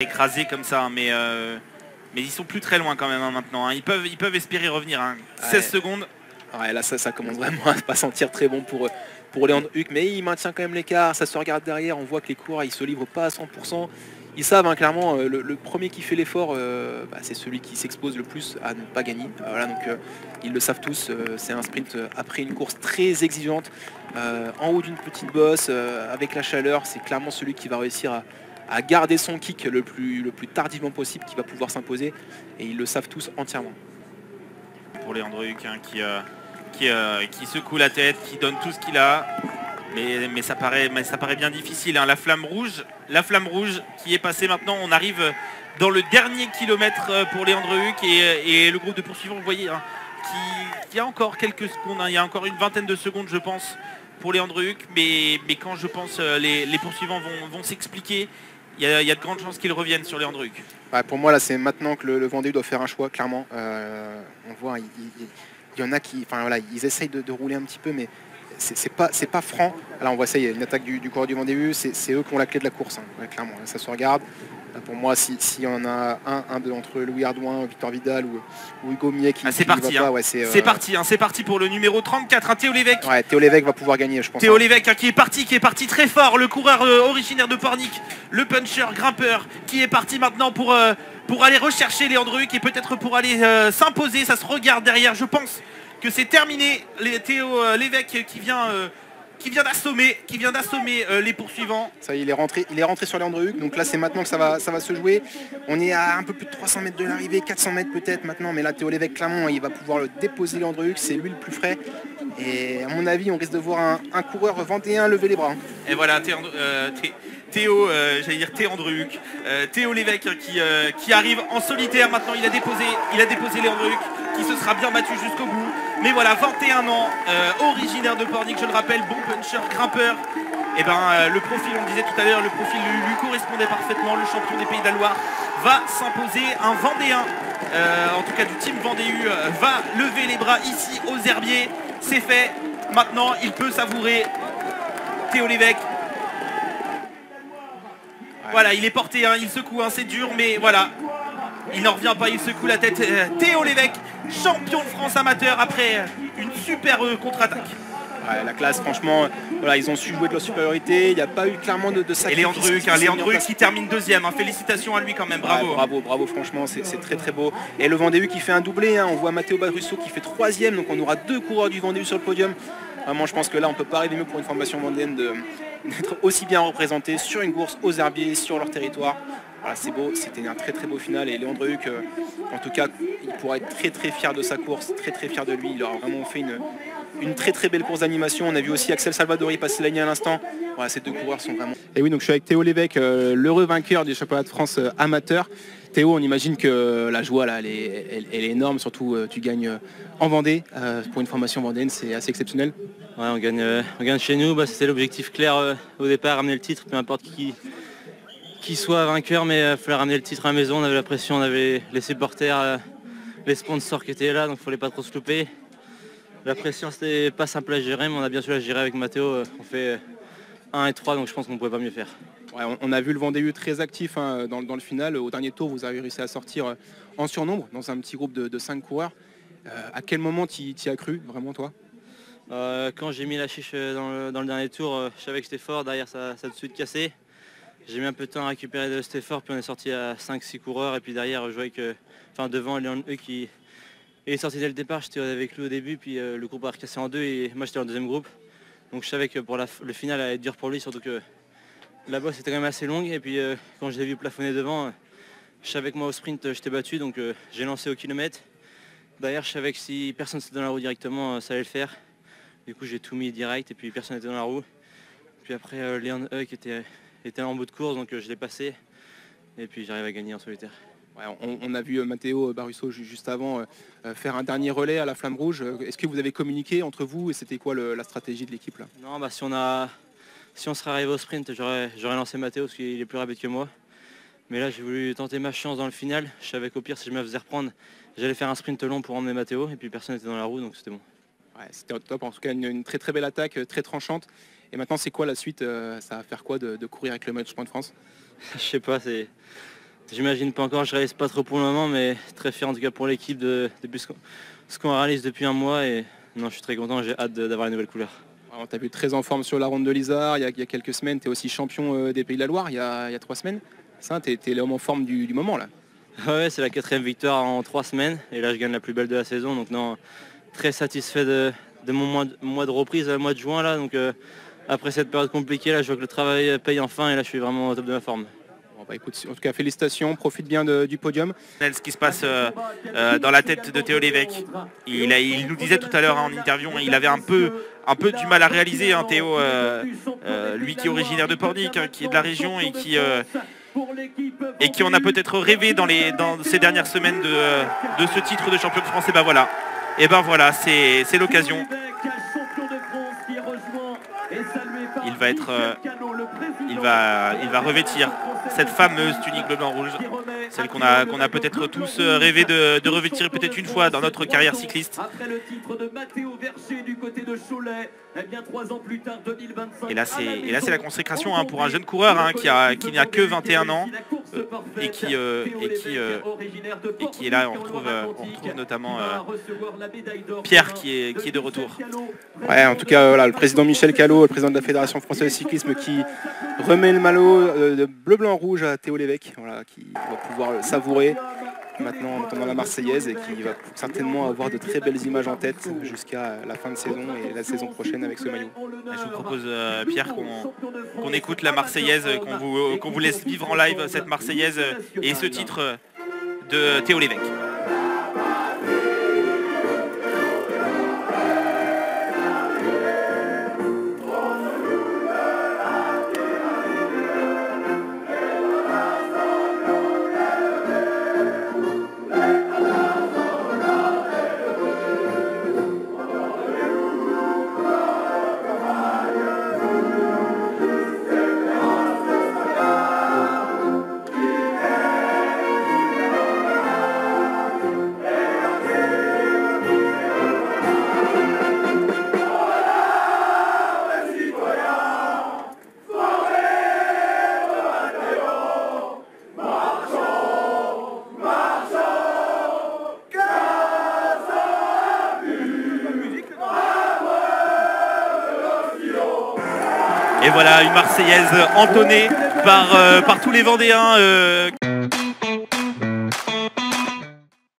Écrasé comme ça, hein, mais ils sont plus très loin quand même hein, maintenant. Hein. Ils peuvent espérer revenir. Hein. 16 secondes. Ouais, là ça commence vraiment à pas sentir très bon pour Leandre Huck, mais il maintient quand même l'écart, ça se regarde derrière, on voit que les coureurs ils se livrent pas à 100%. Ils savent hein, clairement, le premier qui fait l'effort, c'est celui qui s'expose le plus à ne pas gagner. Voilà, donc ils le savent tous, c'est un sprint après une course très exigeante, en haut d'une petite bosse, avec la chaleur, c'est clairement celui qui va réussir à garder son kick le plus tardivement possible, qui va pouvoir s'imposer, et ils le savent tous entièrement. Pour Leandre Huck hein, qui secoue la tête, qui donne tout ce qu'il a, mais ça paraît bien difficile. Hein. La flamme rouge qui est passée maintenant, on arrive dans le dernier kilomètre pour Leandre Huck et le groupe de poursuivants, vous voyez, hein, qui a encore quelques secondes, hein, il y a encore une vingtaine de secondes je pense pour Leandre Huck, mais quand je pense les poursuivants vont s'expliquer, il y a de grandes chances qu'ils reviennent sur Leandre Huck. Ouais, pour moi là c'est maintenant que le Vendée doit faire un choix, clairement. On voit, il y en a qui, enfin voilà, ils essayent de rouler un petit peu, mais c'est pas franc. Là on voit ça, il y a une attaque du coureur du Vendée, c'est eux qui ont la clé de la course, hein. Ouais, clairement, ça se regarde. Là, pour moi, s'il y en a un entre Louis Ardouin, Victor Vidal ou Hugo Millet qui c'est parti, va hein. pas, ouais, c'est parti pour le numéro 34, hein, Théo Lévesque. Ouais, Théo Lévesque va pouvoir gagner, je pense. Théo Lévesque hein, qui est parti très fort, le coureur originaire de Pornic, le puncher, grimpeur, qui est parti maintenant pour aller rechercher Leandre Huck et peut-être pour aller s'imposer. Ça se regarde derrière, je pense que c'est terminé. Théo Lévesque qui vient d'assommer les poursuivants. Ça y est, il est rentré sur Leandre Huck, donc là c'est maintenant que ça va se jouer. On est à un peu plus de 300 mètres de l'arrivée, 400 mètres peut-être maintenant, mais là Théo Lévesque clairement il va pouvoir le déposer Leandre Huck, c'est lui le plus frais. Et à mon avis on risque de voir un coureur vendéen lever les bras. Et voilà Théo Huck, Théo Lévesque qui arrive en solitaire maintenant, il a déposé Leandre Huck qui se sera bien battu jusqu'au bout. Mais voilà, 21 ans, originaire de Pornic, je le rappelle, bon puncher, grimpeur. Et le profil, on le disait tout à l'heure, le profil lui correspondait parfaitement. Le champion des Pays de la Loire va s'imposer. Un Vendéen, en tout cas du team Vendée U, va lever les bras ici aux Herbiers. C'est fait. Maintenant, il peut savourer Théo Lévesque. Voilà, il est porté, hein, il secoue, hein, c'est dur, mais voilà. Il n'en revient pas, il secoue la tête. Théo Lévesque, champion de France amateur après une super contre-attaque. Ouais, la classe, franchement, voilà, ils ont su jouer de leur supériorité. Il n'y a pas eu clairement de sacrifice. Et Leandre Huck qui termine deuxième. Hein. Félicitations à lui quand même, bravo. Ouais, bravo, franchement, c'est très très beau. Et le Vendée U qui fait un doublé. Hein. On voit Matteo Barusso qui fait troisième. Donc on aura deux coureurs du Vendée U sur le podium. Vraiment, je pense que là, on ne peut pas rêver mieux pour une formation vendéenne d'être aussi bien représentée sur une course aux Herbiers, sur leur territoire. Voilà, c'est beau, c'était un très très beau final et Leandre Huck, en tout cas, il pourra être très très fier de sa course, très très fier de lui. Il aura vraiment fait une très très belle course d'animation. On a vu aussi Axel Salvadori passer la ligne à l'instant. Voilà, ces deux coureurs sont vraiment... Et oui, donc je suis avec Théo Lévesque, l'heureux vainqueur du championnat de France amateur. Théo, on imagine que la joie là, elle est énorme, surtout tu gagnes en Vendée. Pour une formation vendéenne, c'est assez exceptionnel. Ouais, on gagne chez nous, c'était l'objectif clair au départ, ramener le titre, peu importe qui soit vainqueur, mais il fallait ramener le titre à la maison. On avait la pression, on avait les supporters, les sponsors qui étaient là, donc il ne fallait pas trop se louper. La pression, c'était pas simple à gérer, mais on a bien su la gérer avec Matteo. On fait 1 et 3, donc je pense qu'on ne pouvait pas mieux faire. Ouais, on a vu le Vendée U très actif hein, dans le final. Au dernier tour, vous avez réussi à sortir en surnombre dans un petit groupe de 5 coureurs. À quel moment tu y as cru, vraiment, toi? Quand j'ai mis la chiche dans le dernier tour, je savais que c'était fort, derrière ça a tout de suite cassé. J'ai mis un peu de temps à récupérer de cet effort, puis on est sorti à 5-6 coureurs, et puis derrière, je voyais que, devant, Leandre Huck qui est sorti dès le départ, j'étais avec lui au début, puis le groupe a recassé en deux, et moi j'étais dans le deuxième groupe. Donc je savais que pour le final allait être dur pour lui, surtout que la bosse était quand même assez longue, et puis quand je l'ai vu plafonner devant, je savais que moi au sprint j'étais battu, donc j'ai lancé au kilomètre. Derrière, je savais que si personne n'était dans la roue directement, ça allait le faire. Du coup, j'ai tout mis direct, et puis personne n'était dans la roue. Puis après, Leandre Huck était en bout de course, donc je l'ai passé, et puis j'arrive à gagner en solitaire. Ouais, on a vu Matteo Barusso juste avant faire un dernier relais à la flamme rouge. Est-ce que vous avez communiqué entre vous et c'était quoi la stratégie de l'équipe là? Non, si on serait arrivé au sprint, j'aurais lancé Matteo parce qu'il est plus rapide que moi. Mais là, j'ai voulu tenter ma chance dans le final. Je savais qu'au pire, si je me faisais reprendre, j'allais faire un sprint long pour emmener Matteo, et puis personne n'était dans la roue, donc c'était bon. Ouais, c'était top, en tout cas une très très belle attaque, très tranchante. Et maintenant, c'est quoi la suite? Ça va faire quoi de courir avec le maillot de champion de France? Je sais pas, j'imagine pas encore, je réalise pas trop pour le moment, mais très fier en tout cas pour l'équipe depuis ce qu'on réalise depuis un mois. Et non, je suis très content, j'ai hâte d'avoir les nouvelles couleurs. Tu as vu très en forme sur la ronde de l'Isard il y a quelques semaines, tu es aussi champion des Pays de la Loire il y a 3 semaines. Ça, tu es l'homme en forme du moment là. Ouais, c'est la 4e victoire en 3 semaines et là je gagne la plus belle de la saison. Donc non, très satisfait de mon mois de reprise, le mois de juin là. Donc après cette période compliquée là, je vois que le travail paye enfin et là je suis vraiment au top de ma forme. Écoute, en tout cas félicitations, profite bien du podium. Ce qui se passe dans la tête de Théo Lévesque. Il nous disait tout à l'heure en interview, il avait un peu du mal à réaliser, hein, Théo, lui qui est originaire de Pornic, hein, qui est de la région et qui en a peut-être rêvé dans ces dernières semaines de ce titre de champion de France. Et ben voilà, c'est l'occasion. Il va revêtir cette fameuse tunique bleu blanc rouge, celle qu'on a peut-être tous rêvé de revêtir peut-être une fois dans notre carrière cycliste. Et là c'est la consécration, hein, pour un jeune coureur, hein, qui n'a que 21 ans et qui est là. On retrouve notamment Pierre qui est de retour. Ouais, en tout cas voilà, le président Michel Callot, le président de la Fédération française de cyclisme, qui remet le maillot de bleu blanc rouge à Théo Lévesque, voilà, qui va pouvoir le savourer maintenant en entendant la Marseillaise et qui va certainement avoir de très belles images en tête jusqu'à la fin de saison et la saison prochaine avec ce maillot. Je vous propose, Pierre, qu'on écoute la Marseillaise, qu'on vous laisse vivre en live cette Marseillaise et ce titre de Théo Lévesque. Et voilà une Marseillaise entonnée par tous les Vendéens